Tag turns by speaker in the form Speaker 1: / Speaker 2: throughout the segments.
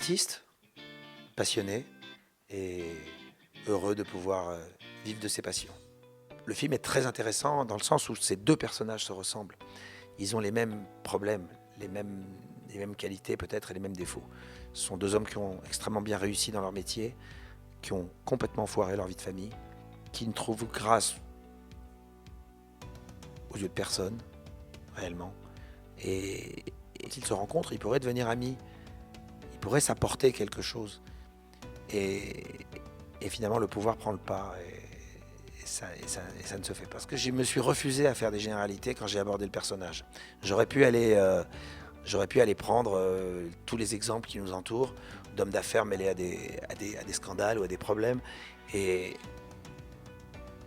Speaker 1: artiste, passionné et heureux de pouvoir vivre de ses passions. Le film est très intéressant dans le sens où ces deux personnages se ressemblent. Ils ont les mêmes problèmes, les mêmes qualités peut-être et les mêmes défauts. Ce sont deux hommes qui ont extrêmement bien réussi dans leur métier, qui ont complètement foiré leur vie de famille, qui ne trouvent grâce aux yeux de personne, réellement. Et s'ils se rencontrent, ils pourraient devenir amis. Ils pourraient s'apporter quelque chose. Et finalement, le pouvoir prend le pas. Et ça ne se fait pas. Parce que je me suis refusé à faire des généralités quand j'ai abordé le personnage. J'aurais pu aller prendre tous les exemples qui nous entourent, d'hommes d'affaires mêlés à des scandales ou à des problèmes. Et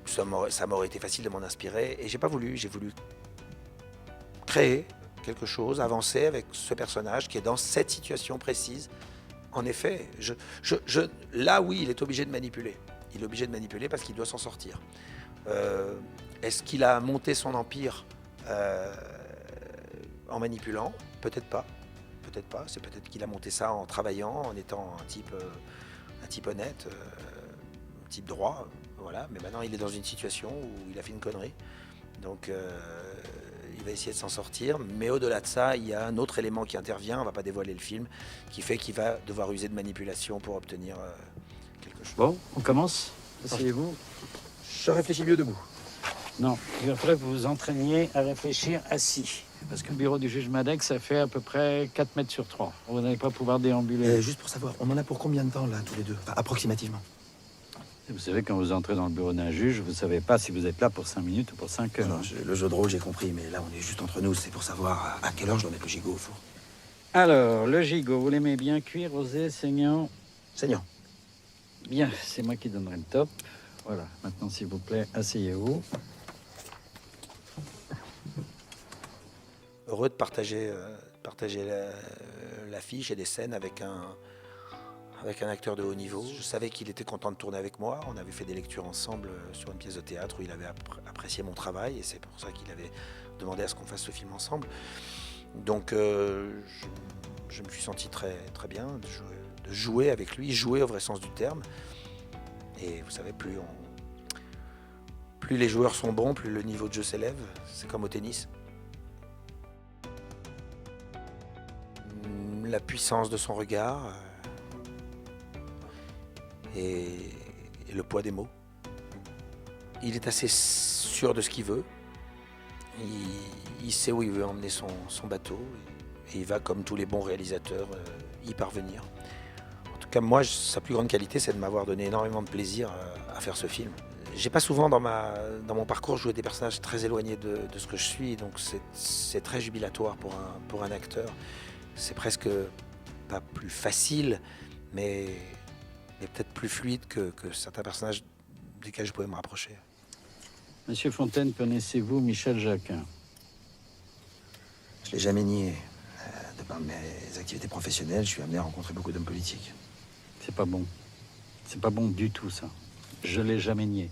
Speaker 1: ça m'aurait été facile de m'en inspirer. Et j'ai pas voulu. J'ai voulu créer quelque chose, avancer avec ce personnage qui est dans cette situation précise. En effet, là oui, il est obligé de manipuler. Il est obligé de manipuler parce qu'il doit s'en sortir. Est-ce qu'il a monté son empire en manipulant? Peut-être pas. Peut-être pas. C'est peut-être qu'il a monté ça en travaillant, en étant un type honnête, un type droit. Voilà. Mais maintenant, il est dans une situation où il a fait une connerie. Donc, il va essayer de s'en sortir. Mais au-delà de ça, il y a un autre élément qui intervient. On ne va pas dévoiler le film, qui fait qu'il va devoir user de manipulation pour obtenir quelque chose.
Speaker 2: Bon, on commence. Asseyez-vous.
Speaker 1: Je réfléchis mieux debout.
Speaker 2: Non, il faudrait que vous vous entraîniez à réfléchir assis. Parce que le bureau du juge Madec, ça fait à peu près 4 mètres sur 3. Vous n'allez pas pouvoir déambuler.
Speaker 3: Juste pour savoir, on en a pour combien de temps, là, tous les deux? Enfin, approximativement.
Speaker 2: Vous savez, quand vous entrez dans le bureau d'un juge, vous ne savez pas si vous êtes là pour 5 minutes ou pour 5 heures.
Speaker 3: Non, le jeu de rôle, j'ai compris, mais là, on est juste entre nous. C'est pour savoir à quelle heure je dois mettre le gigot au four.
Speaker 2: Alors, le gigot, vous l'aimez bien cuire, rosé, saignant?
Speaker 3: Saignant.
Speaker 2: Bien, c'est moi qui donnerai le top. Voilà, maintenant, s'il vous plaît, asseyez-vous.
Speaker 1: Heureux de partager l'affiche et des scènes avec un acteur de haut niveau. Je savais qu'il était content de tourner avec moi. On avait fait des lectures ensemble sur une pièce de théâtre où il avait apprécié mon travail et c'est pour ça qu'il avait demandé à ce qu'on fasse ce film ensemble. Donc je me suis senti très, très bien de jouer avec lui, jouer au vrai sens du terme. Et vous savez, plus les joueurs sont bons, plus le niveau de jeu s'élève. C'est comme au tennis. La puissance de son regard et le poids des mots. Il est assez sûr de ce qu'il veut. Il sait où il veut emmener son bateau et il va, comme tous les bons réalisateurs, y parvenir. En tout cas, moi, sa plus grande qualité, c'est de m'avoir donné énormément de plaisir à faire ce film. J'ai pas souvent dans mon parcours joué des personnages très éloignés de ce que je suis, donc c'est très jubilatoire pour un acteur. C'est presque pas plus facile, mais peut-être plus fluide que certains personnages desquels je pouvais me rapprocher.
Speaker 2: Monsieur Fontaine, connaissez-vous Michel Jacquin?
Speaker 3: Je l'ai jamais nié. De par mes activités professionnelles, je suis amené à rencontrer beaucoup d'hommes politiques.
Speaker 2: C'est pas bon. C'est pas bon du tout, ça. Je l'ai jamais nié.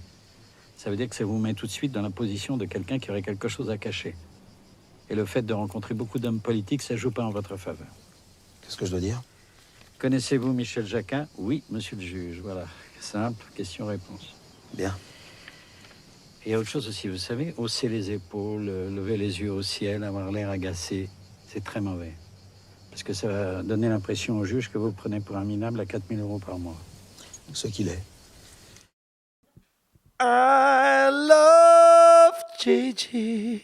Speaker 2: Ça veut dire que ça vous met tout de suite dans la position de quelqu'un qui aurait quelque chose à cacher. Et le fait de rencontrer beaucoup d'hommes politiques, ça joue pas en votre faveur.
Speaker 3: Qu'est-ce que je dois dire?
Speaker 2: Connaissez-vous Michel Jacquin? Oui, monsieur le juge. Voilà. Simple, question-réponse.
Speaker 3: Bien.
Speaker 2: Et il y a autre chose aussi, vous savez, hausser les épaules, lever les yeux au ciel, avoir l'air agacé, c'est très mauvais. Parce que ça va donner l'impression au juge que vous le prenez pour un minable à 4 000 € par mois.
Speaker 3: Ce qu'il est.
Speaker 1: I love Gigi.